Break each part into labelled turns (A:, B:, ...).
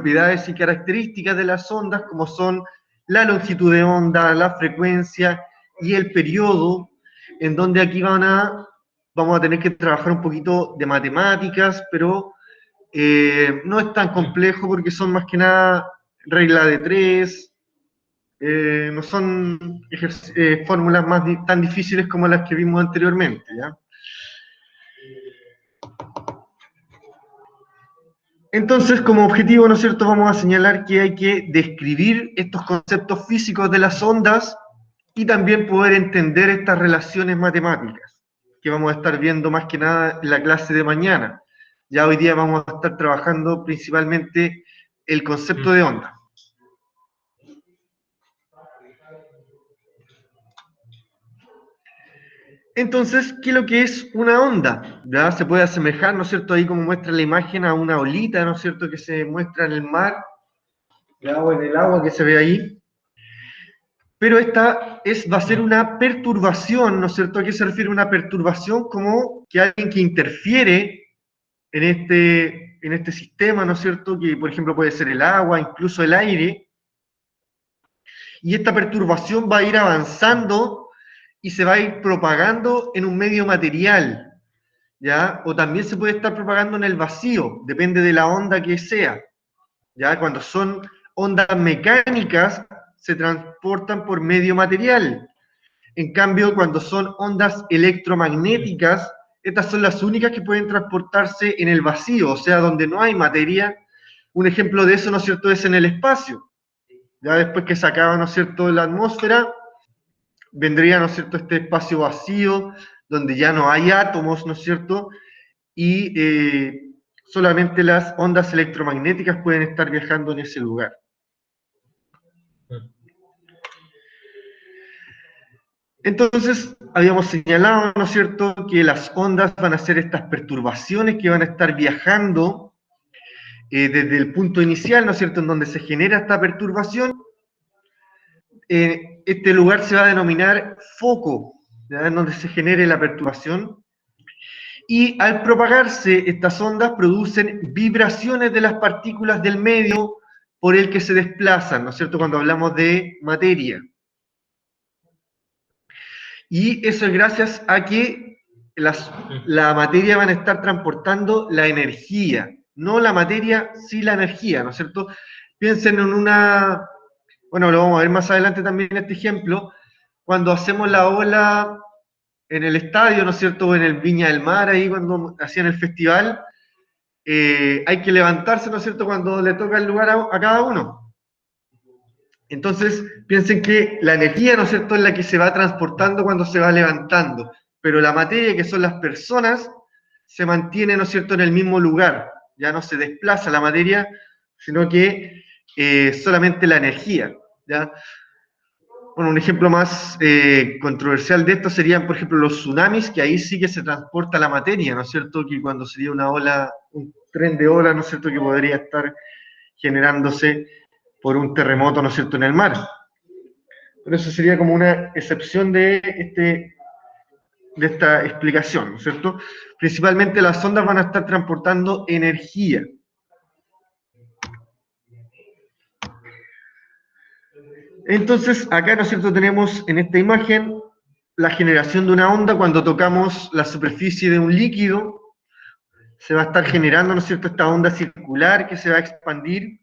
A: propiedades y características de las ondas, como son la longitud de onda, la frecuencia y el periodo, en donde aquí vamos a tener que trabajar un poquito de matemáticas, pero no es tan complejo porque son más que nada regla de tres, no son fórmulas tan difíciles como las que vimos anteriormente, ¿ya? Entonces, como objetivo, ¿no es cierto?, vamos a señalar que hay que describir estos conceptos físicos de las ondas y también poder entender estas relaciones matemáticas, que vamos a estar viendo más que nada en la clase de mañana. Ya hoy día vamos a estar trabajando principalmente el concepto de onda. Entonces, ¿qué es lo que es una onda? ¿Ya? Se puede asemejar, ¿no es cierto?, ahí como muestra la imagen, a una olita, ¿no es cierto?, que se muestra en el mar, ¿ya?, o en el agua que se ve ahí. Pero esta va a ser una perturbación, ¿no es cierto? ¿A qué se refiere una perturbación? Como que alguien que interfiere en este sistema, ¿no es cierto?, que por ejemplo puede ser el agua, incluso el aire, y esta perturbación va a ir avanzando y se va a ir propagando en un medio material, ¿ya? O también se puede estar propagando en el vacío, depende de la onda que sea, ¿ya? Cuando son ondas mecánicas, se transportan por medio material. En cambio, cuando son ondas electromagnéticas, estas son las únicas que pueden transportarse en el vacío, o sea, donde no hay materia. Un ejemplo de eso, ¿no es cierto?, es en el espacio. Ya después que se acaba, ¿no es cierto?, la atmósfera, vendría, ¿no es cierto?, este espacio vacío, donde ya no hay átomos, ¿no es cierto?, y solamente las ondas electromagnéticas pueden estar viajando en ese lugar. Entonces, habíamos señalado, ¿no es cierto?, que las ondas van a ser estas perturbaciones que van a estar viajando desde el punto inicial, ¿no es cierto?, en donde se genera esta perturbación. Este lugar se va a denominar foco, ¿ya?, en donde se genere la perturbación. Y al propagarse, estas ondas producen vibraciones de las partículas del medio por el que se desplazan, ¿no es cierto?, cuando hablamos de materia. Y eso es gracias a que la materia van a estar transportando la energía, no la materia, sí la energía, ¿no es cierto? Piensen en bueno, lo vamos a ver más adelante también en este ejemplo, cuando hacemos la ola en el estadio, ¿no es cierto?, o en el Viña del Mar, ahí cuando hacían el festival, hay que levantarse, ¿no es cierto?, cuando le toca el lugar a cada uno. Entonces, piensen que la energía, ¿no es cierto?, es la que se va transportando cuando se va levantando, pero la materia, que son las personas, se mantiene, ¿no es cierto?, en el mismo lugar, ya no se desplaza la materia, sino que solamente la energía, ¿ya? Bueno, un ejemplo más controversial de esto serían, por ejemplo, los tsunamis, que ahí sí que se transporta la materia, ¿no es cierto?, que cuando sería una ola, un tren de ola, ¿no es cierto?, que podría estar generándose por un terremoto, ¿no es cierto?, en el mar. Pero eso sería como una excepción de esta explicación, ¿no es cierto? Principalmente las ondas van a estar transportando energía. Entonces, acá, ¿no es cierto?, tenemos en esta imagen la generación de una onda cuando tocamos la superficie de un líquido. Se va a estar generando, ¿no es cierto?, esta onda circular que se va a expandir.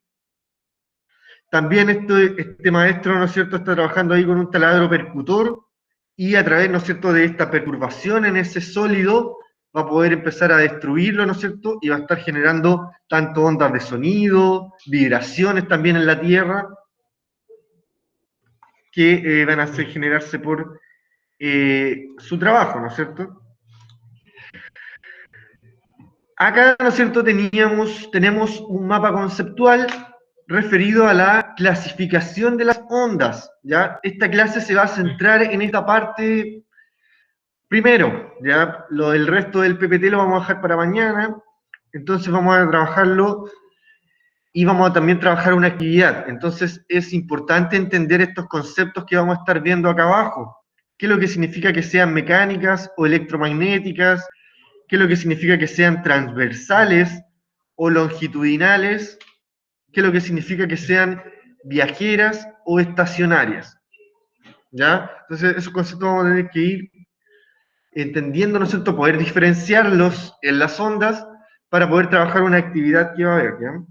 A: También este maestro, ¿no es cierto?, está trabajando ahí con un taladro percutor y a través, ¿no es cierto?, de esta perturbación en ese sólido va a poder empezar a destruirlo, ¿no es cierto?, y va a estar generando tanto ondas de sonido, vibraciones también en la Tierra, que van a generarse por su trabajo, ¿no es cierto? Acá, ¿no es cierto?, tenemos un mapa conceptual referido a la clasificación de las ondas, ¿ya? Esta clase se va a centrar en esta parte primero, ¿ya? El resto del PPT lo vamos a dejar para mañana, entonces vamos a trabajarlo y vamos a también trabajar una actividad. Entonces es importante entender estos conceptos que vamos a estar viendo acá abajo. ¿Qué es lo que significa que sean mecánicas o electromagnéticas? ¿Qué es lo que significa que sean transversales o longitudinales? que es lo que significa que sean viajeras o estacionarias. ¿Ya? Entonces, esos conceptos vamos a tener que ir entendiendo, ¿no es cierto?, poder diferenciarlos en las ondas para poder trabajar una actividad que va a haber, ¿ya?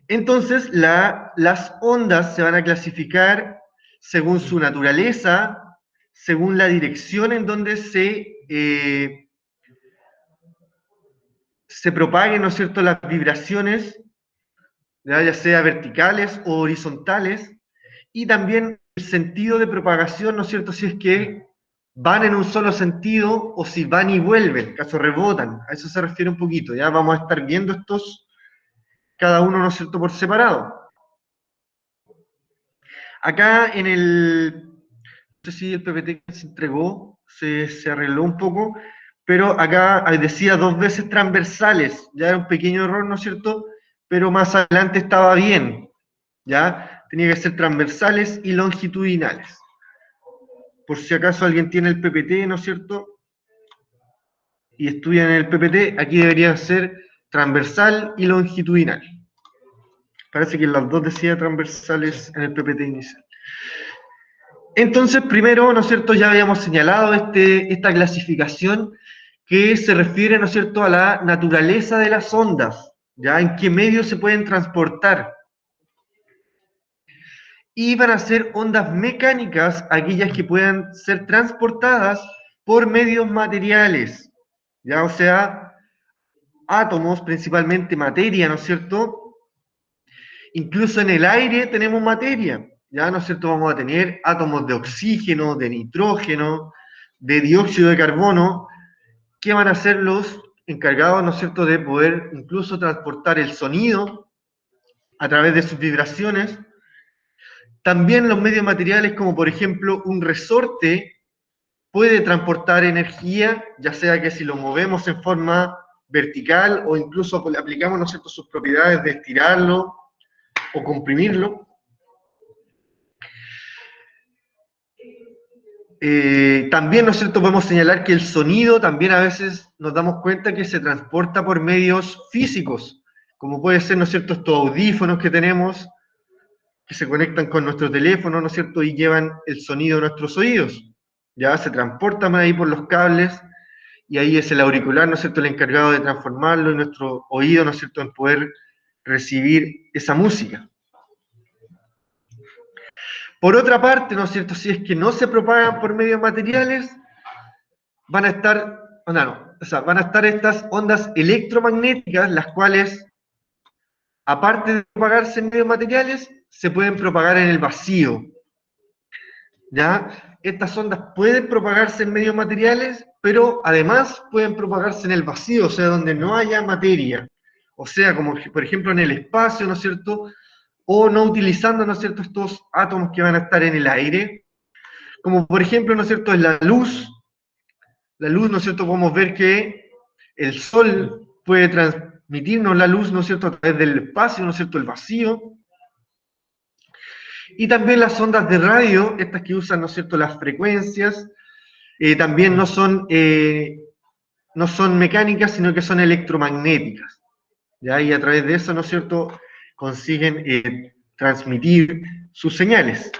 A: Entonces, las ondas se van a clasificar según su naturaleza, según la dirección en donde se propaguen, ¿no es cierto?, las vibraciones, ya sea verticales o horizontales, y también el sentido de propagación, ¿no es cierto?, si es que van en un solo sentido o si van y vuelven, caso rebotan, a eso se refiere un poquito, ya vamos a estar viendo estos, cada uno, ¿no es cierto?, por separado. Acá en el, no sé si el PPT que se entregó se arregló un poco, pero acá decía 2 veces transversales, ya era un pequeño error, ¿no es cierto?, pero más adelante estaba bien, ¿ya? Tenía que ser transversales y longitudinales. Por si acaso alguien tiene el PPT, ¿no es cierto?, y estudian en el PPT, aquí deberían ser transversal y longitudinal. Parece que las dos decía transversales en el PPT inicial. Entonces, primero, ¿no es cierto?, ya habíamos señalado esta clasificación que se refiere, ¿no es cierto?, a la naturaleza de las ondas, ¿ya? En qué medios se pueden transportar. Y van a ser ondas mecánicas, aquellas que puedan ser transportadas por medios materiales, ¿ya? O sea, átomos, principalmente materia, ¿no es cierto? Incluso en el aire tenemos materia, ¿ya? ¿No es cierto? Vamos a tener átomos de oxígeno, de nitrógeno, de dióxido de carbono, que van a ser los encargados, ¿no es cierto?, de poder incluso transportar el sonido a través de sus vibraciones. También los medios materiales, como por ejemplo un resorte, puede transportar energía, ya sea que si lo movemos en forma vertical o incluso le aplicamos, ¿no es cierto?, sus propiedades de estirarlo o comprimirlo. También, ¿no es cierto?, podemos señalar que el sonido también a veces nos damos cuenta que se transporta por medios físicos, como puede ser, ¿no es cierto?, estos audífonos que tenemos, que se conectan con nuestro teléfono, ¿no es cierto?, y llevan el sonido a nuestros oídos. Ya se transportan ahí por los cables, y ahí es el auricular, ¿no es cierto?, el encargado de transformarlo en nuestro oído, ¿no es cierto?, en poder recibir esa música. Por otra parte, ¿no es cierto?, si es que no se propagan por medios materiales, van a estar, van a estar estas ondas electromagnéticas, las cuales, aparte de propagarse en medios materiales, se pueden propagar en el vacío. ¿Ya? Estas ondas pueden propagarse en medios materiales, pero además pueden propagarse en el vacío, o sea, donde no haya materia. O sea, como por ejemplo en el espacio, ¿no es cierto?, o no utilizando, ¿no es cierto?, estos átomos que van a estar en el aire, como por ejemplo, ¿no es cierto?, en la luz, ¿no es cierto?, podemos ver que el Sol puede transmitirnos la luz, ¿no es cierto?, a través del espacio, ¿no es cierto?, el vacío, y también las ondas de radio, estas que usan, ¿no es cierto?, las frecuencias, también no son mecánicas, sino que son electromagnéticas, ¿ya? Y a través de eso, ¿no es cierto?, consiguen transmitir sus señales.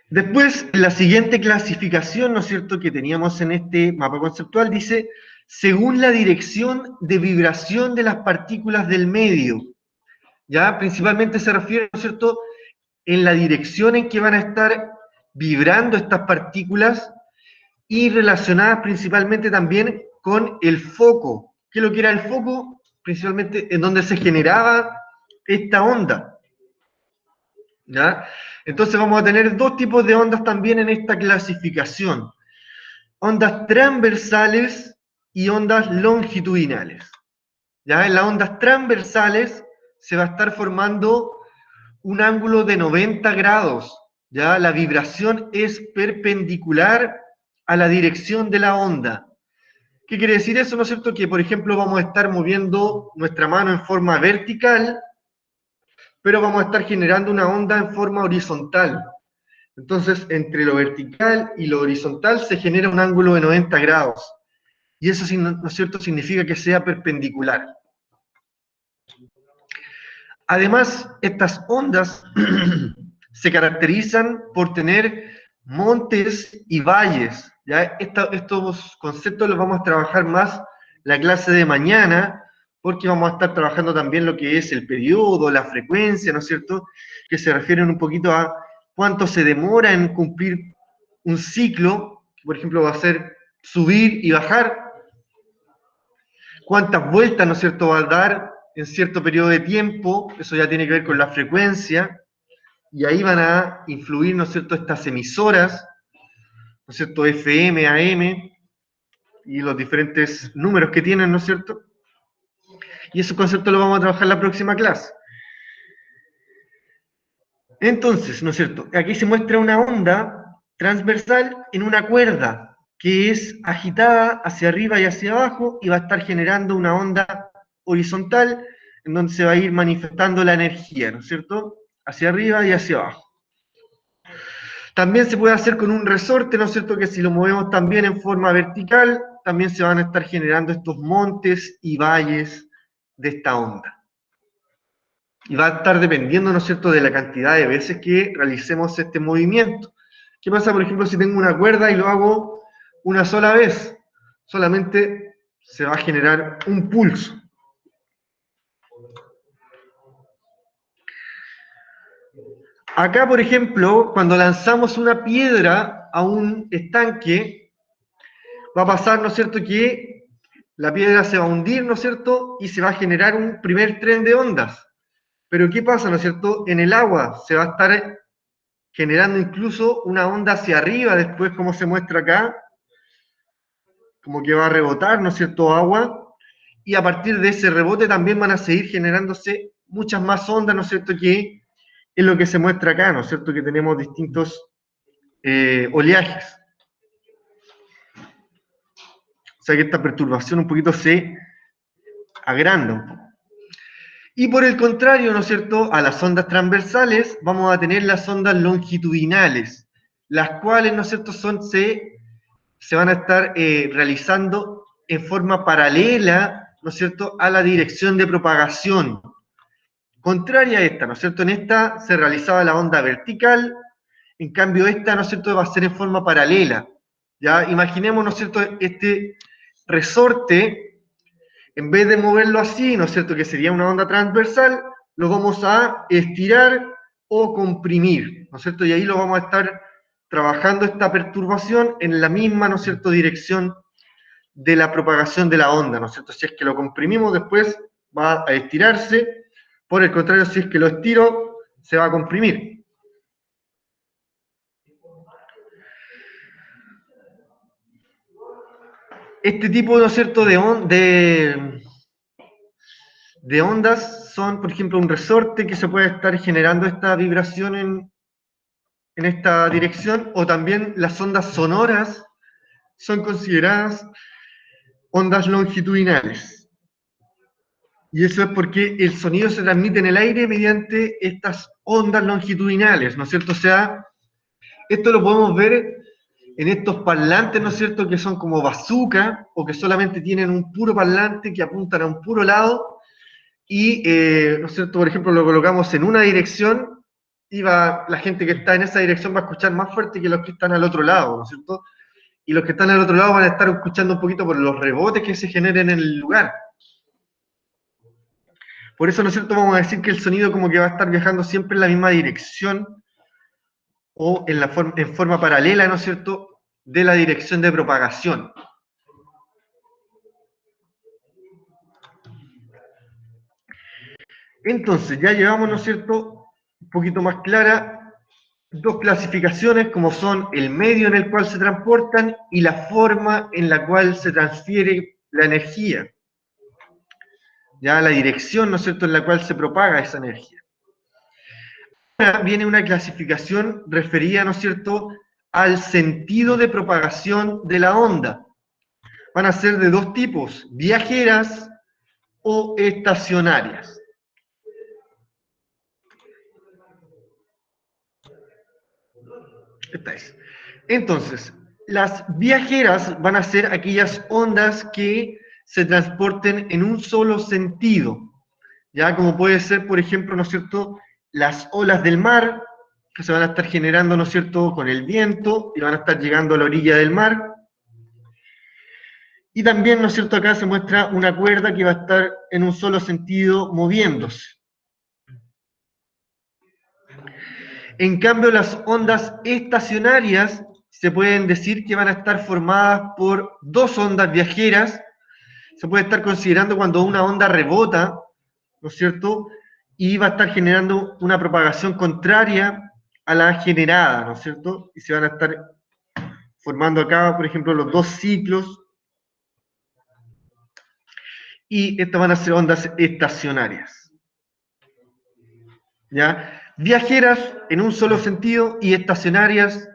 A: Después, la siguiente clasificación, ¿no es cierto?, que teníamos en este mapa conceptual, dice, según la dirección de vibración de las partículas del medio, ¿ya? Principalmente se refiere, ¿no es cierto?, en la dirección en que van a estar vibrando estas partículas y relacionadas principalmente también con el foco. ¿Qué es lo que era el foco? Principalmente en donde se generaba esta onda, ¿ya? Entonces vamos a tener dos tipos de ondas también en esta clasificación. Ondas transversales y ondas longitudinales. ¿Ya? En las ondas transversales se va a estar formando un ángulo de 90 grados. ¿Ya? La vibración es perpendicular a la dirección de la onda. ¿Qué quiere decir eso? ¿No es cierto? Que, por ejemplo, vamos a estar moviendo nuestra mano en forma vertical, pero vamos a estar generando una onda en forma horizontal. Entonces, entre lo vertical y lo horizontal se genera un ángulo de 90 grados. Y eso, ¿no es cierto?, significa que sea perpendicular. Además, estas ondas se caracterizan por tener montes y valles. ¿Ya? Estos conceptos los vamos a trabajar más la clase de mañana, porque vamos a estar trabajando también lo que es el periodo, la frecuencia, ¿no es cierto?, que se refieren un poquito a cuánto se demora en cumplir un ciclo, que por ejemplo va a ser subir y bajar, cuántas vueltas, ¿no es cierto?, va a dar en cierto periodo de tiempo, eso ya tiene que ver con la frecuencia, y ahí van a influir, ¿no es cierto?, estas emisoras, ¿no es cierto?, FM, AM, y los diferentes números que tienen, ¿no es cierto? Y esos conceptos los vamos a trabajar en la próxima clase. Entonces, ¿no es cierto?, aquí se muestra una onda transversal en una cuerda que es agitada hacia arriba y hacia abajo y va a estar generando una onda horizontal en donde se va a ir manifestando la energía, ¿no es cierto?, hacia arriba y hacia abajo. También se puede hacer con un resorte, ¿no es cierto?, que si lo movemos también en forma vertical, también se van a estar generando estos montes y valles de esta onda. Y va a estar dependiendo, ¿no es cierto?, de la cantidad de veces que realicemos este movimiento. ¿Qué pasa, por ejemplo, si tengo una cuerda y lo hago una sola vez? Solamente se va a generar un pulso. Acá, por ejemplo, cuando lanzamos una piedra a un estanque, va a pasar, ¿no es cierto?, que la piedra se va a hundir, ¿no es cierto?, y se va a generar un primer tren de ondas. Pero ¿qué pasa, no es cierto?, en el agua se va a estar generando incluso una onda hacia arriba, después como se muestra acá, como que va a rebotar, ¿no es cierto?, agua, y a partir de ese rebote también van a seguir generándose muchas más ondas, ¿no es cierto?, que es lo que se muestra acá, ¿no es cierto?, que tenemos distintos oleajes. O sea que esta perturbación un poquito se agranda un poco. Y por el contrario, ¿no es cierto?, a las ondas transversales vamos a tener las ondas longitudinales, las cuales, ¿no es cierto?, se van a estar realizando en forma paralela, ¿no es cierto?, a la dirección de propagación. Contraria a esta, ¿no es cierto?, en esta se realizaba la onda vertical, en cambio esta, ¿no es cierto?, va a ser en forma paralela. Ya, imaginemos, ¿no es cierto?, este resorte, en vez de moverlo así, ¿no es cierto?, que sería una onda transversal, lo vamos a estirar o comprimir, ¿no es cierto?, y ahí lo vamos a estar trabajando esta perturbación en la misma, ¿no es cierto?, dirección de la propagación de la onda, ¿no es cierto? Si es que lo comprimimos, después va a estirarse, por el contrario, si es que lo estiro, se va a comprimir. Este tipo, ¿no es cierto?, de ondas son, por ejemplo, un resorte que se puede estar generando esta vibración en esta dirección, o también las ondas sonoras son consideradas ondas longitudinales. Y eso es porque el sonido se transmite en el aire mediante estas ondas longitudinales, ¿no es cierto? O sea, esto lo podemos ver en estos parlantes, ¿no es cierto?, que son como bazooka, o que solamente tienen un puro parlante que apuntan a un puro lado, y, ¿no es cierto?, por ejemplo, lo colocamos en una dirección, y la gente que está en esa dirección va a escuchar más fuerte que los que están al otro lado, ¿no es cierto? Y los que están al otro lado van a estar escuchando un poquito por los rebotes que se generen en el lugar. Por eso, ¿no es cierto?, vamos a decir que el sonido como que va a estar viajando siempre en la misma dirección, o en forma paralela, ¿no es cierto?, de la dirección de propagación. Entonces, ya llevamos, ¿no es cierto?, un poquito más clara dos clasificaciones, como son el medio en el cual se transportan y la forma en la cual se transfiere la energía. Ya la dirección, ¿no es cierto?, en la cual se propaga esa energía. Ahora viene una clasificación referida, ¿no es cierto?, al sentido de propagación de la onda. Van a ser de dos tipos, viajeras o estacionarias. Esta es. Entonces, las viajeras van a ser aquellas ondas que se transporten en un solo sentido, ya como puede ser, por ejemplo, ¿no es cierto?, las olas del mar, que se van a estar generando, ¿no es cierto?, con el viento y van a estar llegando a la orilla del mar. Y también, ¿no es cierto?, acá se muestra una cuerda que va a estar en un solo sentido moviéndose. En cambio, las ondas estacionarias se pueden decir que van a estar formadas por dos ondas viajeras. Se puede estar considerando cuando una onda rebota, ¿no es cierto?, y va a estar generando una propagación contraria a la generada, ¿no es cierto? Y se van a estar formando acá, por ejemplo, los dos ciclos, y estas van a ser ondas estacionarias, ¿ya? Viajeras en un solo sentido y estacionarias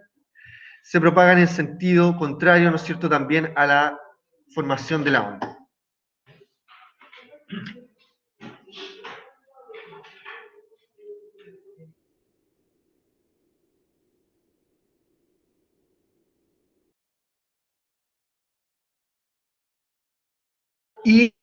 A: se propagan en sentido contrario, ¿no es cierto?, también a la formación de la onda. Y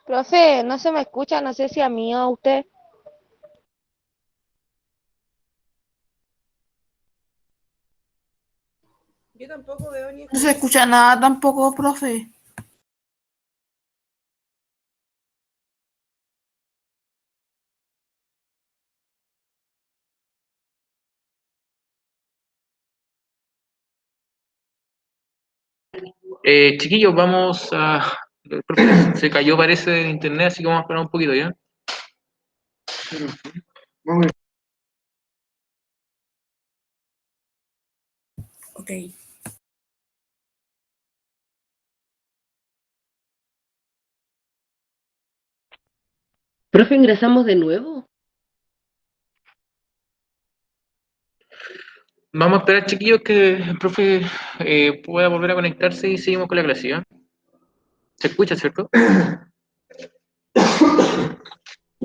B: Profe, no se me escucha, no sé si a mí o a usted.
C: Yo tampoco veo ni
D: No se
C: escucho.
D: escucha nada tampoco, profe.
E: Chiquillos, vamos a... el profe se cayó, parece, en internet, así que vamos a esperar un poquito, ¿ya?
A: vamos.
D: Ok.
F: Profe, ingresamos de nuevo.
E: Vamos a esperar, chiquillos, que el profe pueda volver a conectarse y seguimos con la clase, ¿ya? ¿Se escucha, cierto?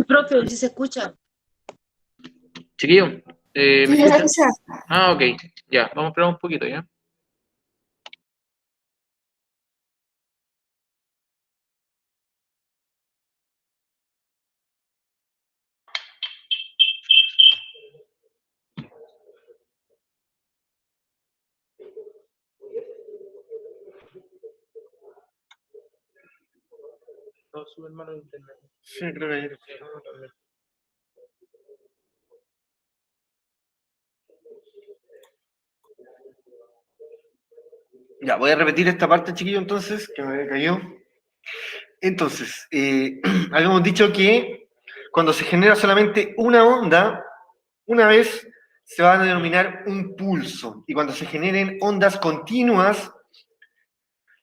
F: Profe, si se escucha.
E: Chiquillos, ¿me
D: Sí, se
E: escuchan?
D: escucha.
E: Ah, ok, ya, vamos a esperar un poquito, ¿ya? No, su hermano de internet.
A: Sí, creo que ayer. Ya, voy a repetir esta parte, chiquillo, entonces, que me cayó. Entonces, habíamos dicho que cuando se genera solamente una onda, una vez se va a denominar un pulso. Y cuando se generen ondas continuas,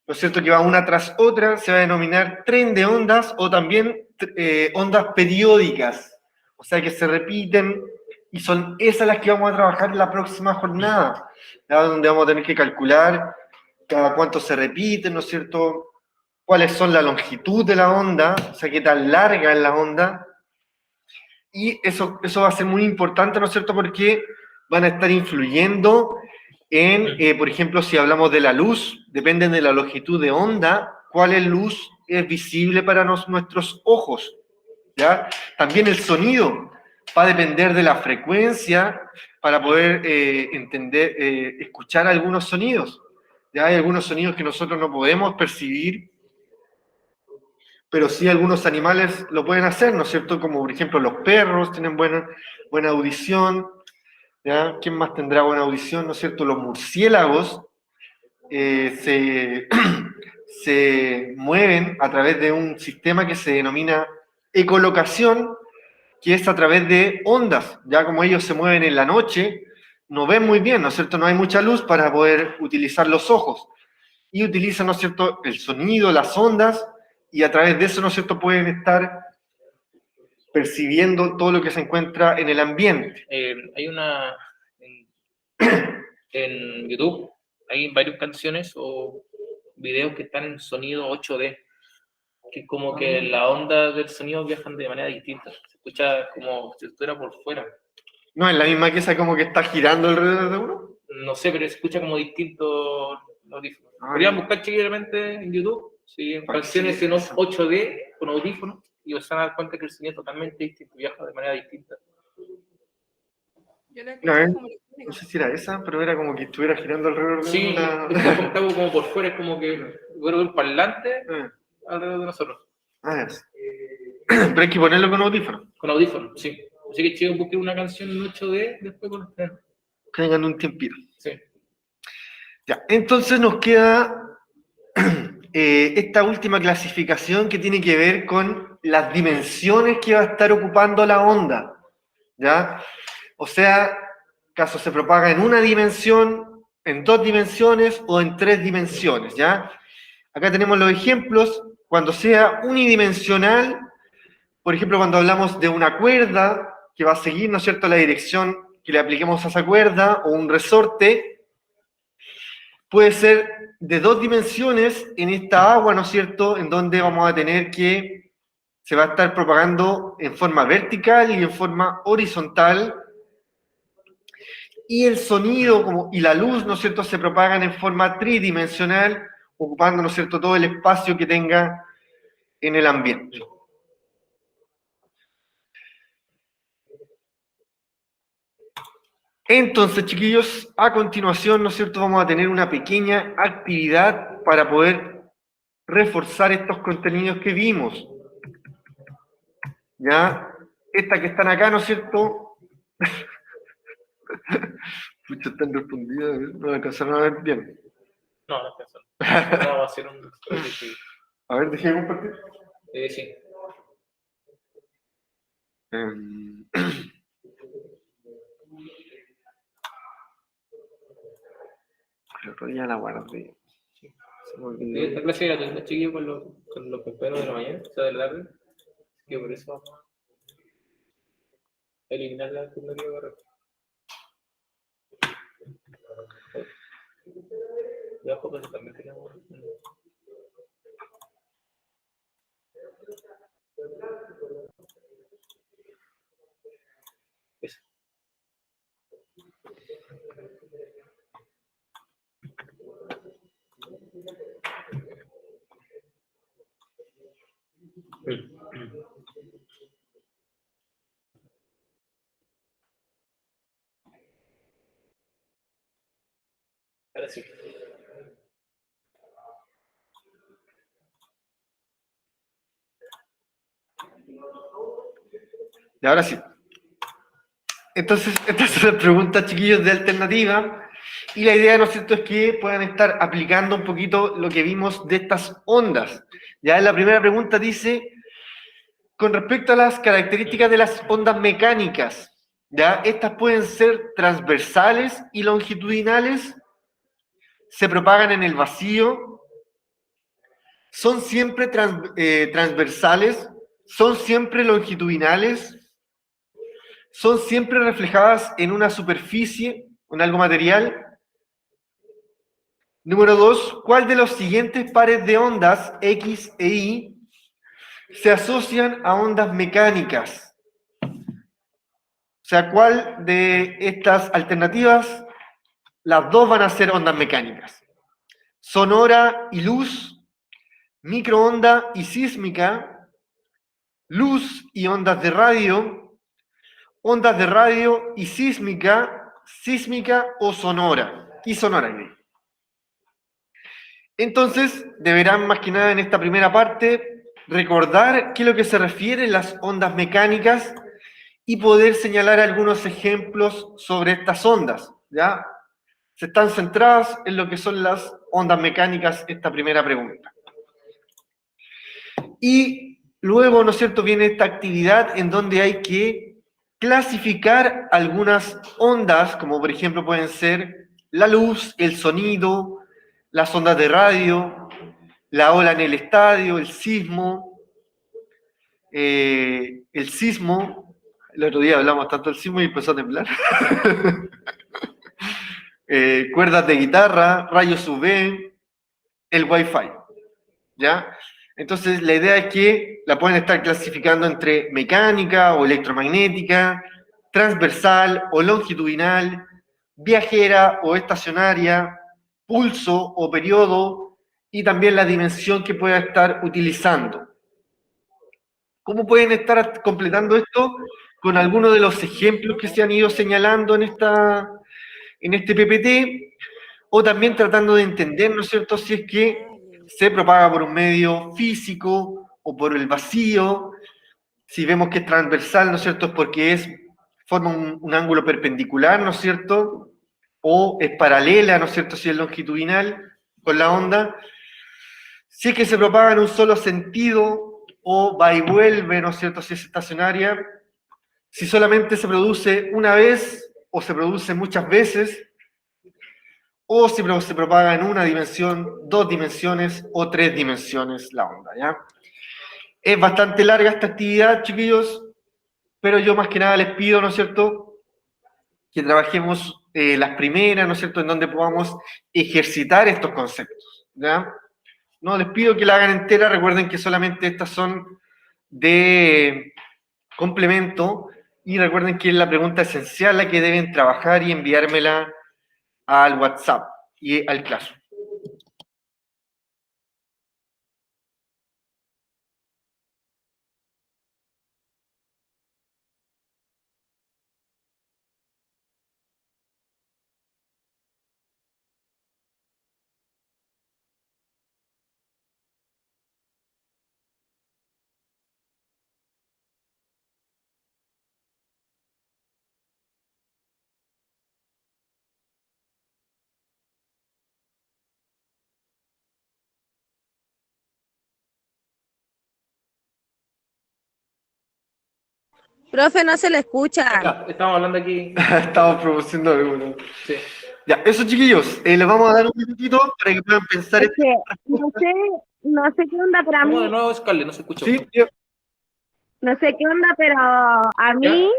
A: ¿no es cierto?, que va una tras otra, se va a denominar tren de ondas o también ondas periódicas. O sea, que se repiten y son esas las que vamos a trabajar en la próxima jornada, ¿ya? Donde vamos a tener que calcular cada cuánto se repiten, ¿no es cierto?, cuáles son la longitud de la onda, o sea, qué tan larga es la onda. Y eso va a ser muy importante, ¿no es cierto?, porque van a estar influyendo en, por ejemplo, si hablamos de la luz, dependen de la longitud de onda, cuál luz es visible para nuestros ojos, ¿ya? También el sonido va a depender de la frecuencia para poder entender, escuchar algunos sonidos. Ya hay algunos sonidos que nosotros no podemos percibir, pero sí algunos animales lo pueden hacer, ¿no es cierto? Como por ejemplo los perros tienen buena audición, ¿ya? ¿Quién más tendrá buena audición, no es cierto? Los murciélagos se mueven a través de un sistema que se denomina ecolocación, que es a través de ondas. Ya como ellos se mueven en la noche, no ven muy bien, ¿no es cierto? No hay mucha luz para poder utilizar los ojos. Y utilizan, ¿no es cierto?, el sonido, las ondas, y a través de eso, ¿no es cierto?, pueden estar percibiendo todo lo que se encuentra en el ambiente.
E: Hay una... En YouTube hay varias canciones o videos que están en sonido 8D, que como que la onda del sonido viajan de manera distinta. Se escucha como si estuviera por fuera.
A: ¿No es la misma que esa como que está girando alrededor de uno?
E: No sé, pero se escucha como distinto los audífonos.
A: Ah,
E: Podrían
A: ya.
E: buscar chiquitamente en YouTube, sí,
A: Para
E: canciones
A: que
E: en 8D con audífonos, y se van a dar cuenta que el sonido es totalmente distinto, viaja de manera distinta.
C: Yo la
A: A
C: escuché
A: ver,
C: como
A: no
C: electrónica.
A: sé si era esa, pero era como que estuviera girando alrededor de
E: Sí,
A: una...
E: está como por fuera, es como que un parlante alrededor de nosotros.
A: Ah, ya. Pero hay que ponerlo con audífonos.
E: Con audífonos, sí. Así que chicos, busquen una canción en 8D después con ustedes.
A: Que tengan un tiempito.
E: Sí.
A: Ya, entonces nos queda esta última clasificación que tiene que ver con las dimensiones que va a estar ocupando la onda. ¿Ya? O sea, caso se propaga en una dimensión, en 2 dimensiones o en 3 dimensiones. ¿Ya? Acá tenemos los ejemplos. Cuando sea unidimensional, por ejemplo, cuando hablamos de una cuerda que va a seguir, ¿no es cierto?, la dirección que le apliquemos a esa cuerda, o un resorte, puede ser de 2 dimensiones en esta agua, ¿no es cierto?, en donde vamos a tener que se va a estar propagando en forma vertical y en forma horizontal, y el sonido y la luz, ¿no es cierto?, se propagan en forma tridimensional, ocupando, ¿no es cierto?, todo el espacio que tenga en el ambiente. Entonces, chiquillos, a continuación, ¿no es cierto?, vamos a tener una pequeña actividad para poder reforzar estos contenidos que vimos. ¿Ya? Estas que están acá, ¿no es cierto? Pucha, están respondidas, no la alcanzaron a ver bien.
E: No, no pienso. No, va a ser un...
A: A ver, dejé de compartir.
E: Sí.
A: El otro día la guardé. Se me olvidó.
E: Esta clase era gratuita, chiquillos, con los compañeros de la mañana, o sea, de la tarde. Así que por eso vamos a eliminar la alternativa correcta. Ya, porque también tenemos... Eso. Ahora sí.
A: Y ahora sí. Entonces, estas son las preguntas, chiquillos, de alternativa. Y la idea, ¿no es cierto?, es que puedan estar aplicando un poquito lo que vimos de estas ondas. Ya en la primera pregunta dice, con respecto a las características de las ondas mecánicas, ¿ya? Estas pueden ser transversales y longitudinales, se propagan en el vacío, son siempre transversales, son siempre longitudinales, son siempre reflejadas en una superficie, en algo material. Número 2, ¿cuál de los siguientes pares de ondas, X e Y, se asocian a ondas mecánicas? O sea, ¿cuál de estas alternativas, las dos van a ser ondas mecánicas? Sonora y luz, microonda y sísmica, luz y ondas de radio y sísmica, sísmica o sonora, y sonora. Entonces, deberán más que nada en esta primera parte recordar qué es lo que se refiere a las ondas mecánicas y poder señalar algunos ejemplos sobre estas ondas, ¿ya? Se están centradas en lo que son las ondas mecánicas esta primera pregunta. Y luego, ¿no es cierto?, viene esta actividad en donde hay que clasificar algunas ondas, como por ejemplo pueden ser la luz, el sonido, las ondas de radio, la ola en el estadio, el sismo, el otro día hablamos tanto del sismo y empezó a temblar, cuerdas de guitarra, rayos UV, el Wi-Fi, ¿ya? Entonces la idea es que la pueden estar clasificando entre mecánica o electromagnética, transversal o longitudinal, viajera o estacionaria, pulso o periodo, y también la dimensión que pueda estar utilizando. ¿Cómo pueden estar completando esto? Con algunos de los ejemplos que se han ido señalando en este PPT, o también tratando de entender, ¿no es cierto?, si es que se propaga por un medio físico o por el vacío. Si vemos que es transversal, ¿no es cierto?, es porque forma un ángulo perpendicular, ¿no es cierto?, o es paralela, ¿no es cierto?, si es longitudinal con la onda. Si es que se propaga en un solo sentido o va y vuelve, ¿no es cierto?, si es estacionaria. Si solamente se produce una vez o se produce muchas veces, o si se propaga en una dimensión, dos dimensiones o tres dimensiones la onda, ¿ya? Es bastante larga esta actividad, chiquillos, pero yo más que nada les pido, ¿no es cierto?, que trabajemos las primeras, ¿no es cierto?, en donde podamos ejercitar estos conceptos, ¿ya? No les pido que la hagan entera, recuerden que solamente estas son de complemento, y recuerden que es la pregunta esencial la que deben trabajar y enviármela al WhatsApp y al Classroom.
B: Profe, no se le escucha.
E: Ya, estamos hablando aquí.
A: Estamos produciendo algunos.
E: Sí.
A: Ya, eso, chiquillos, les vamos a dar un minutito para que puedan pensar.
B: Es que no sé qué onda, pero a
E: ¿Cómo de
B: mí,
E: nuevo, Scarlett? No se escucha.
A: Sí, ya.
B: no sé qué onda, pero a mí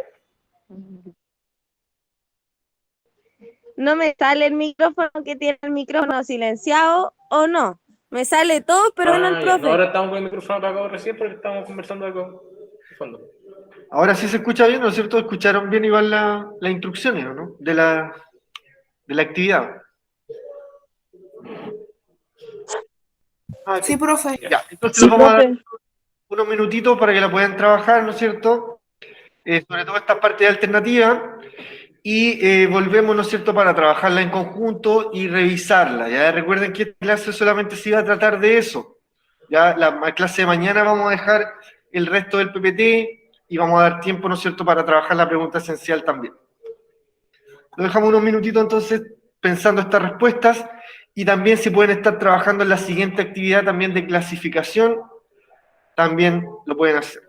B: no me sale el micrófono que tiene el micrófono silenciado o no. Me sale todo, pero no el
E: Ya.
B: profe.
E: No, ahora estamos con el micrófono apagado recién porque estamos conversando algo de fondo.
A: Ahora sí se escucha bien, ¿no es cierto? Escucharon bien igual las instrucciones, ¿no? De la actividad.
D: Sí, profe.
A: Ya, entonces
B: Sí,
A: les vamos a dar
B: profe.
A: unos minutitos para que la puedan trabajar, ¿no es cierto? Sobre todo esta parte alternativa, y volvemos, ¿no es cierto?, para trabajarla en conjunto y revisarla. Ya recuerden que esta clase solamente se iba a tratar de eso. Ya la clase de mañana vamos a dejar el resto del PPT y vamos a dar tiempo, ¿no es cierto?, para trabajar la pregunta esencial también. Lo dejamos unos minutitos entonces pensando estas respuestas, y también si pueden estar trabajando en la siguiente actividad también de clasificación, también lo pueden hacer.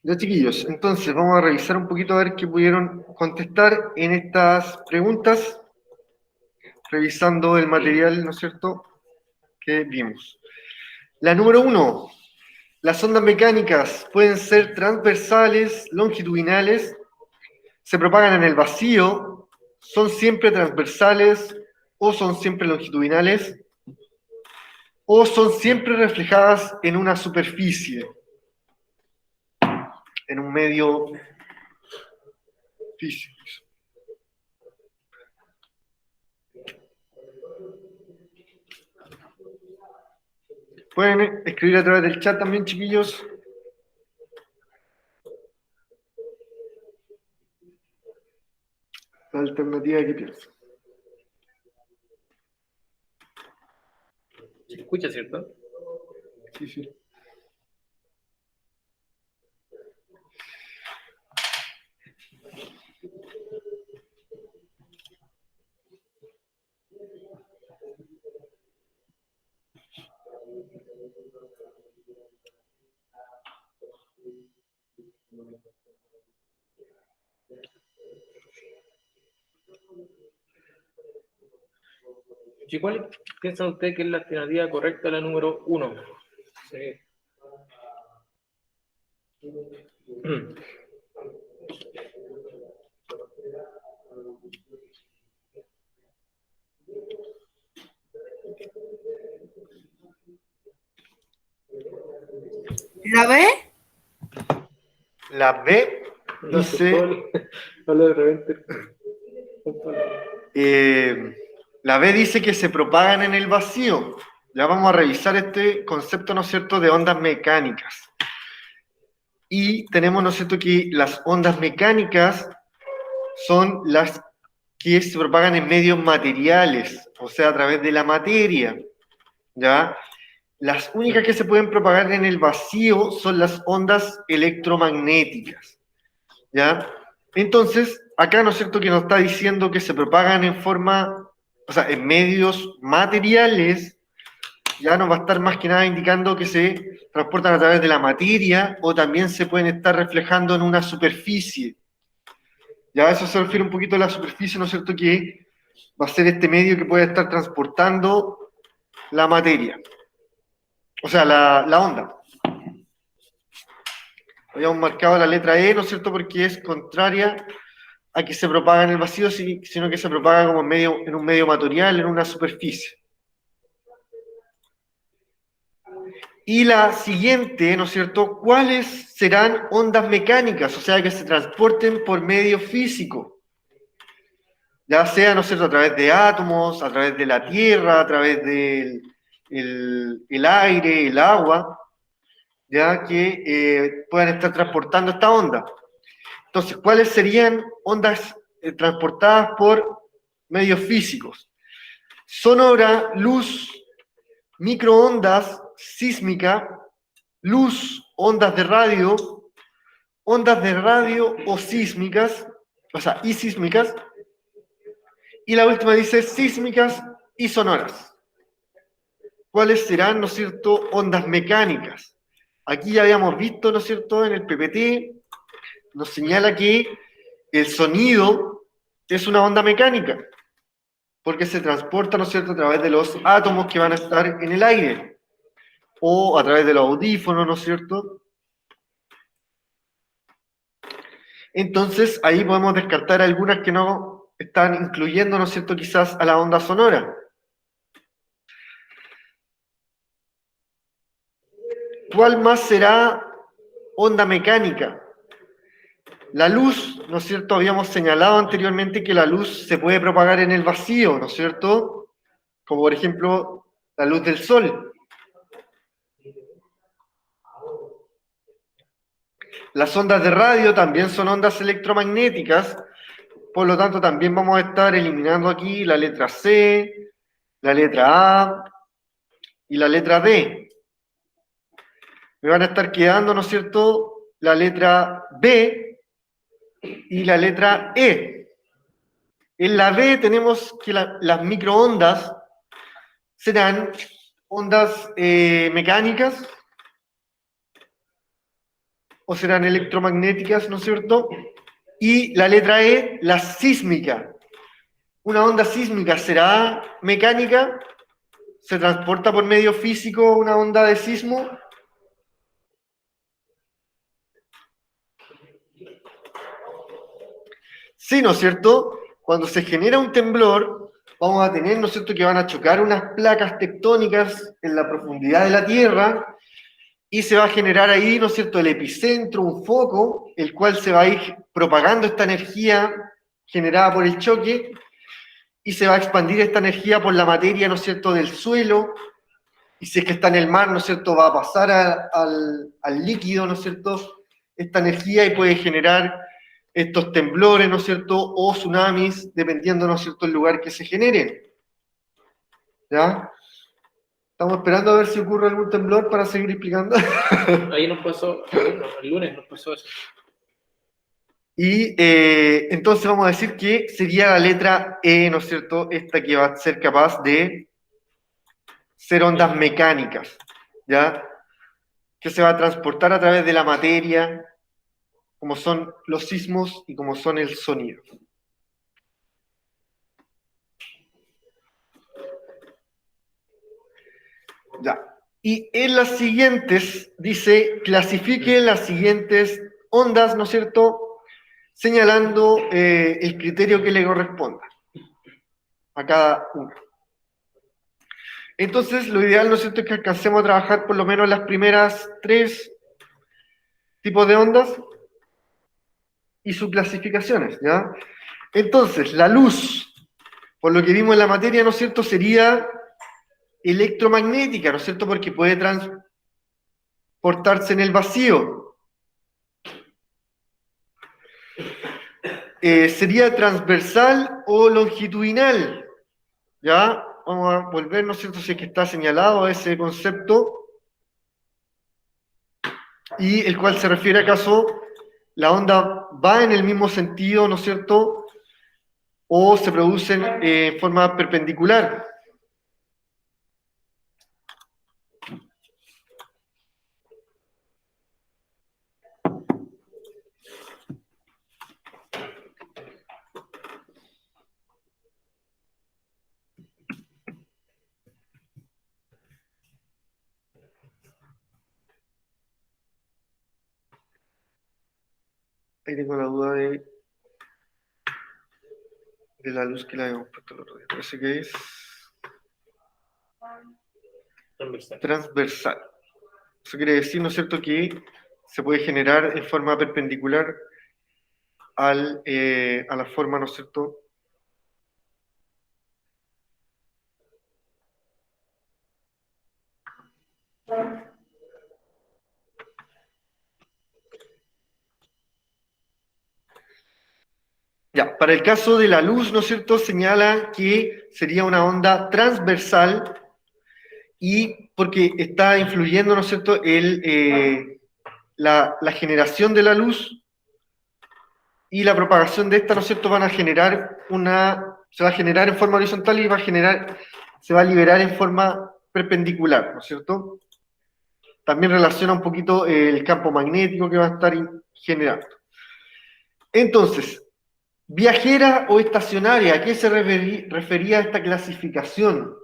A: Ya, chiquillos, entonces vamos a revisar un poquito a ver qué pudieron contestar en estas preguntas, revisando el material, ¿no es cierto?, que vimos. La número 1, las ondas mecánicas pueden ser transversales, longitudinales, se propagan en el vacío, son siempre transversales o son siempre longitudinales, o son siempre reflejadas en una superficie, en un medio físico. Pueden escribir a través del chat también, chiquillos. La alternativa que piensan.
E: ¿Se escucha, cierto?
A: Sí, sí.
E: ¿Y cuál piensa usted que es la alternativa correcta, la número 1? Sí.
D: ¿La B?
A: La B
E: No sé,
A: dice,
E: hablo de repente.
A: la B dice que se propagan en el vacío. Ya vamos a revisar este concepto, ¿no es cierto?, de ondas mecánicas. Y tenemos, ¿no es cierto?, que las ondas mecánicas son las que se propagan en medios materiales, o sea, a través de la materia, ¿ya? Las únicas que se pueden propagar en el vacío son las ondas electromagnéticas, ¿ya? Entonces, acá, ¿no es cierto?, que nos está diciendo que se propagan en forma, o sea, en medios materiales, ya nos va a estar más que nada indicando que se transportan a través de la materia o también se pueden estar reflejando en una superficie. Ya eso se refiere un poquito a la superficie, ¿no es cierto?, que va a ser este medio que puede estar transportando la materia. O sea, la onda. Habíamos marcado la letra E, ¿no es cierto?, porque es contraria a que se propaga en el vacío, sino que se propaga como en un medio material, en una superficie. Y la siguiente, ¿no es cierto?, ¿cuáles serán ondas mecánicas? O sea, que se transporten por medio físico. Ya sea, ¿no es cierto?, a través de átomos, a través de la tierra, a través del el aire, el agua, ya que puedan estar transportando esta onda. Entonces, ¿cuáles serían ondas transportadas por medios físicos? Sonora, luz, microondas, sísmica, luz, ondas de radio o sísmicas, o sea, y sísmicas, y la última dice sísmicas y sonoras. ¿Cuáles serán, ¿no es cierto?, ondas mecánicas? Aquí ya habíamos visto, ¿no es cierto?, en el PPT, nos señala que el sonido es una onda mecánica, porque se transporta, ¿no es cierto?, a través de los átomos que van a estar en el aire, o a través de los audífonos, ¿no es cierto? Entonces, ahí podemos descartar algunas que no están incluyendo, ¿no es cierto?, quizás a la onda sonora. ¿Cuál más será onda mecánica? La luz, ¿no es cierto? Habíamos señalado anteriormente que la luz se puede propagar en el vacío, ¿no es cierto? Como por ejemplo la luz del sol. Las ondas de radio también son ondas electromagnéticas, por lo tanto también vamos a estar eliminando aquí la letra C, la letra A y la letra D. Me van a estar quedando, ¿no es cierto?, la letra B y la letra E. En la B tenemos que las microondas serán ondas mecánicas, o serán electromagnéticas, ¿no es cierto? Y la letra E, la sísmica. Una onda sísmica será mecánica, se transporta por medio físico una onda de sismo. Sí, ¿no es cierto? Cuando se genera un temblor, vamos a tener, ¿no es cierto?, que van a chocar unas placas tectónicas en la profundidad de la Tierra y se va a generar ahí, ¿no es cierto?, el epicentro, un foco, el cual se va a ir propagando esta energía generada por el choque y se va a expandir esta energía por la materia, ¿no es cierto?, del suelo, y si es que está en el mar, ¿no es cierto?, va a pasar al líquido, ¿no es cierto?, esta energía y puede generar estos temblores, ¿no es cierto?, o tsunamis, dependiendo, ¿no es cierto?, el lugar que se generen. ¿Ya? Estamos esperando a ver si ocurre algún temblor para seguir explicando.
E: Ahí nos pasó, bueno, el lunes nos pasó eso.
A: Y entonces vamos a decir que sería la letra E, ¿no es cierto?, esta que va a ser capaz de ser ondas mecánicas, ¿ya? Que se va a transportar a través de la materia, como son los sismos y como son el sonido. Ya. Y en las siguientes, dice, clasifique las siguientes ondas, ¿no es cierto?, señalando el criterio que le corresponda a cada una. Entonces, lo ideal, ¿no es cierto?, es que alcancemos a trabajar por lo menos las primeras 3 tipos de ondas y sus clasificaciones, ¿ya? Entonces, la luz, por lo que vimos en la materia, ¿no es cierto?, sería electromagnética, ¿no es cierto?, porque puede transportarse en el vacío. Sería transversal o longitudinal, ¿ya? Vamos a volver, ¿no es cierto?, si es que está señalado ese concepto, y el cual se refiere acaso la onda va en el mismo sentido, ¿no es cierto?, o se producen en forma perpendicular. Ahí tengo la duda de la luz que la habíamos puesto el otro día. Parece que es
E: Transversal.
A: transversal. Eso quiere decir, ¿no es cierto?, que se puede generar en forma perpendicular a la forma, ¿no es cierto?, ya, para el caso de la luz, ¿no es cierto?, señala que sería una onda transversal y porque está influyendo, ¿no es cierto?, la generación de la luz y la propagación de esta, ¿no es cierto?, van a generar se va a generar en forma horizontal y se va a liberar en forma perpendicular, ¿no es cierto? También relaciona un poquito el campo magnético que va a estar generando. Entonces, viajera o estacionaria, ¿a qué se refería esta clasificación?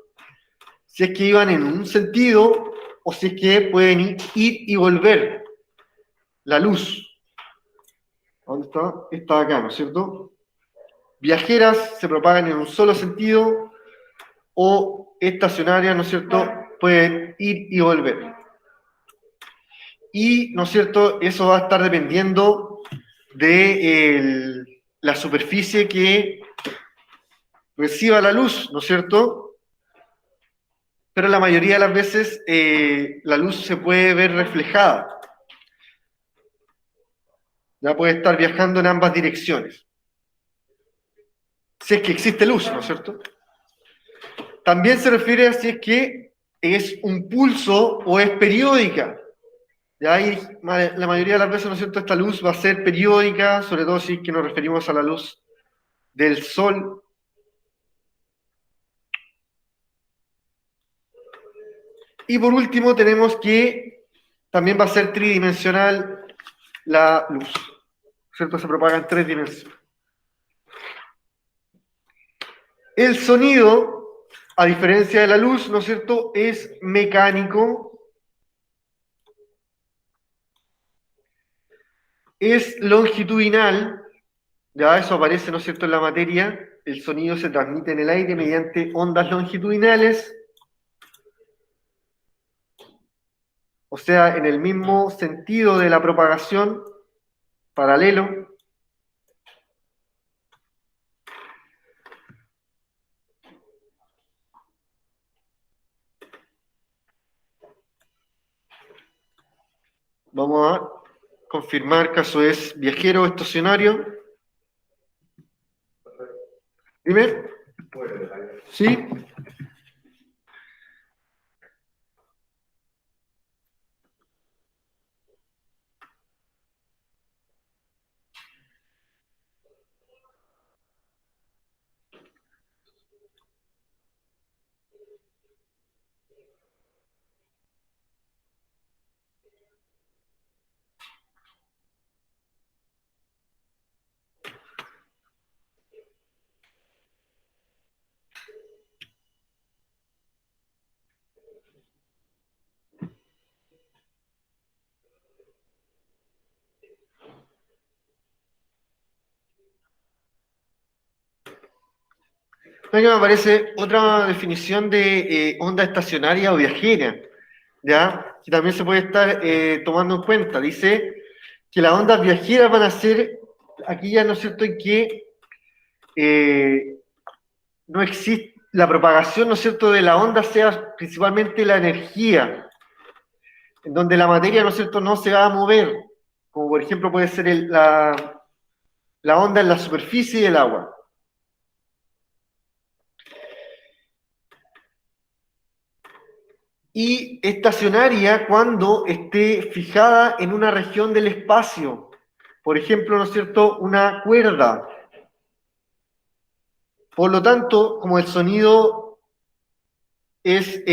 A: Si es que iban en un sentido o si es que pueden ir y volver. La luz. ¿Dónde está? Está acá, ¿no es cierto? Viajeras se propagan en un solo sentido o estacionarias, ¿no es cierto?, pueden ir y volver. Y, ¿no es cierto?, eso va a estar dependiendo de la superficie que reciba la luz, ¿no es cierto? Pero la mayoría de las veces la luz se puede ver reflejada. Ya puede estar viajando en ambas direcciones. Si es que existe luz, ¿no es cierto? También se refiere a si es que es un pulso o es periódica. Ya ahí, la mayoría de las veces, ¿no es cierto?, esta luz va a ser periódica, sobre todo si es que nos referimos a la luz del sol. Y por último tenemos que también va a ser tridimensional la luz, ¿cierto? Se propaga en 3 dimensiones. El sonido, a diferencia de la luz, ¿no es cierto?, es mecánico, es longitudinal, ya eso aparece, ¿no es cierto?, en la materia. El sonido se transmite en el aire mediante ondas longitudinales, o sea, en el mismo sentido de la propagación, paralelo. Vamos a confirmar caso es viajero o estacionario. Dime. ¿Sí? Acá me aparece otra definición de onda estacionaria o viajera, ¿ya? Que también se puede estar tomando en cuenta. Dice que las ondas viajeras van a ser aquellas, ¿no es cierto?, en que no existe la propagación, ¿no es cierto?, de la onda sea principalmente la energía, en donde la materia, ¿no es cierto?, no se va a mover, como por ejemplo puede ser la onda en la superficie del agua. Y estacionaria cuando esté fijada en una región del espacio. Por ejemplo, ¿no es cierto?, una cuerda. Por lo tanto, como el sonido es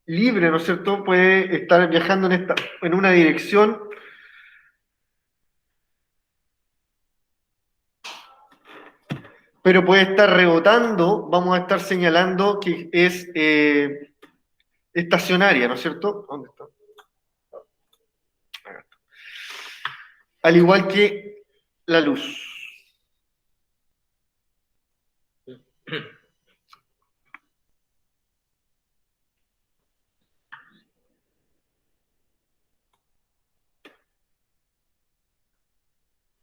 A: libre, ¿no es cierto?, puede estar viajando en una dirección. Pero puede estar rebotando, vamos a estar señalando que es estacionaria, ¿no es cierto? ¿Dónde está? Acá está. Al igual que la luz.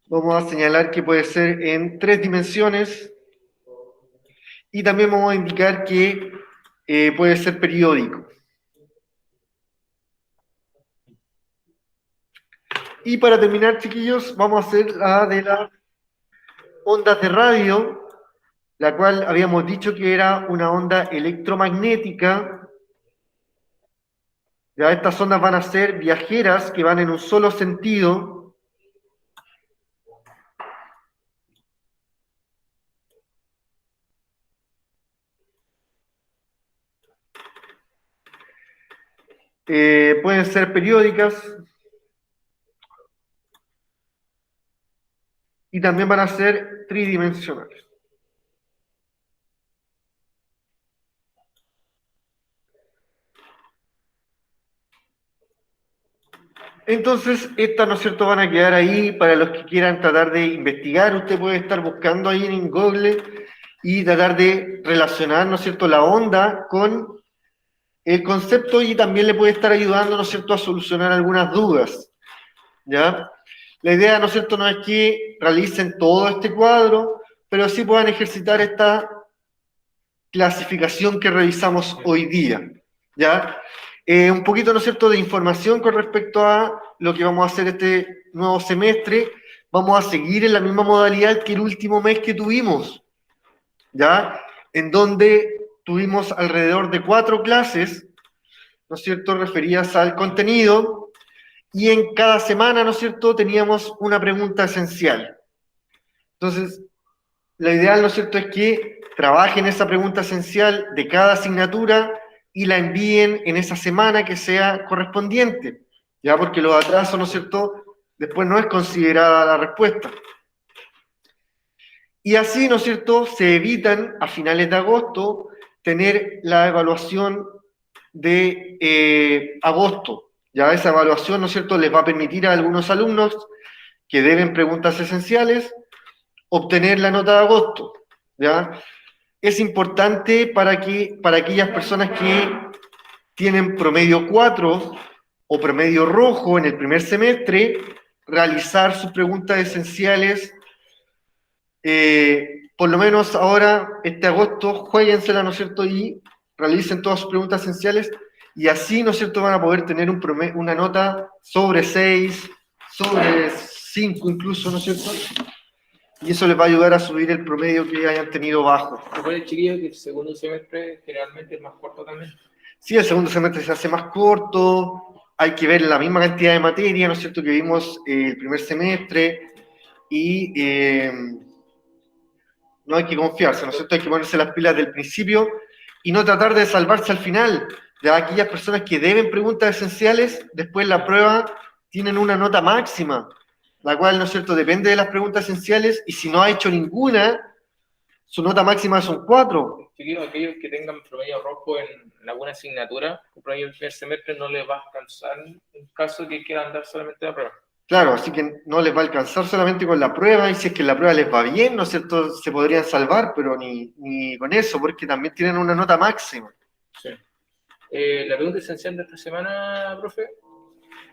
A: Vamos a señalar que puede ser en 3 dimensiones y también vamos a indicar que puede ser periódico. Y para terminar, chiquillos, vamos a hacer la de las ondas de radio, la cual habíamos dicho que era una onda electromagnética. Ya estas ondas van a ser viajeras que van en un solo sentido. Pueden ser periódicas y también van a ser tridimensionales. Entonces, estas, ¿no es cierto?, van a quedar ahí para los que quieran tratar de investigar. Usted puede estar buscando ahí en Google y tratar de relacionar, ¿no es cierto?, la onda con el concepto y también le puede estar ayudando, ¿no es cierto?, a solucionar algunas dudas, ¿ya? La idea, ¿no es cierto?, no es que realicen todo este cuadro, pero sí puedan ejercitar esta clasificación que revisamos hoy día, ¿ya? Un poquito, ¿no es cierto?, de información con respecto a lo que vamos a hacer este nuevo semestre. Vamos a seguir en la misma modalidad que el último mes que tuvimos, ¿ya? En donde tuvimos alrededor de 4 clases, ¿no es cierto?, referidas al contenido, y en cada semana, ¿no es cierto?, teníamos una pregunta esencial. Entonces, lo ideal, ¿no es cierto?, es que trabajen esa pregunta esencial de cada asignatura y la envíen en esa semana que sea correspondiente, ya porque los atrasos, ¿no es cierto?, después no es considerada la respuesta. Y así, ¿no es cierto?, se evitan a finales de agosto tener la evaluación de agosto. Ya esa evaluación, ¿no es cierto?, les va a permitir a algunos alumnos que deben preguntas esenciales obtener la nota de agosto, ¿ya? Es importante para aquellas personas que tienen promedio 4 o promedio rojo en el primer semestre, realizar sus preguntas esenciales, por lo menos ahora, este agosto, jueguensela, ¿no es cierto?, y realicen todas sus preguntas esenciales, y así, ¿no es cierto?, van a poder tener una nota sobre 6, sobre 5 incluso, ¿no es cierto?, y eso les va a ayudar a subir el promedio que hayan tenido bajo.
E: Recuerden, chiquillos, que el segundo semestre generalmente es más corto también.
A: Sí, el segundo semestre se hace más corto, hay que ver la misma cantidad de materia, ¿no es cierto?, que vimos el primer semestre, y no hay que confiarse, ¿no es cierto?, hay que ponerse las pilas del principio y no tratar de salvarse al final. Ya aquellas personas que deben preguntas esenciales, después la prueba tienen una nota máxima, la cual, ¿no es cierto?, depende de las preguntas esenciales, y si no ha hecho ninguna, su nota máxima son 4.
E: Chiquillos, aquellos que tengan promedio rojo en alguna asignatura, el promedio del primer semestre no les va a alcanzar en caso que quieran dar solamente la prueba.
A: Claro, así que no les va a alcanzar solamente con la prueba, y si es que la prueba les va bien, ¿no es cierto?, se podrían salvar, pero ni con eso, porque también tienen una nota máxima.
E: Sí. La pregunta esencial de esta semana, profe.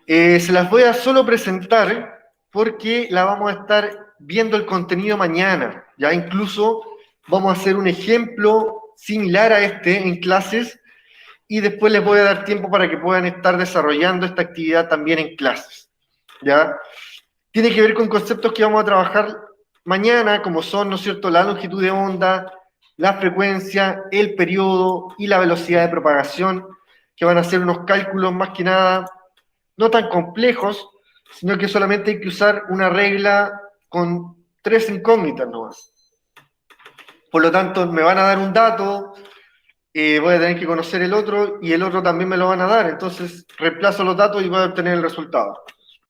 A: Se las voy a solo presentar porque la vamos a estar viendo el contenido mañana. Ya incluso vamos a hacer un ejemplo similar a este en clases, y después les voy a dar tiempo para que puedan estar desarrollando esta actividad también en clases. ¿Ya? Tiene que ver con conceptos que vamos a trabajar mañana, como son, ¿no es cierto?, la longitud de onda, la frecuencia, el periodo y la velocidad de propagación, que van a ser unos cálculos más que nada no tan complejos, sino que solamente hay que usar una regla con 3 incógnitas nomás. Por lo tanto, me van a dar un dato, voy a tener que conocer el otro, y el otro también me lo van a dar, entonces reemplazo los datos y voy a obtener el resultado.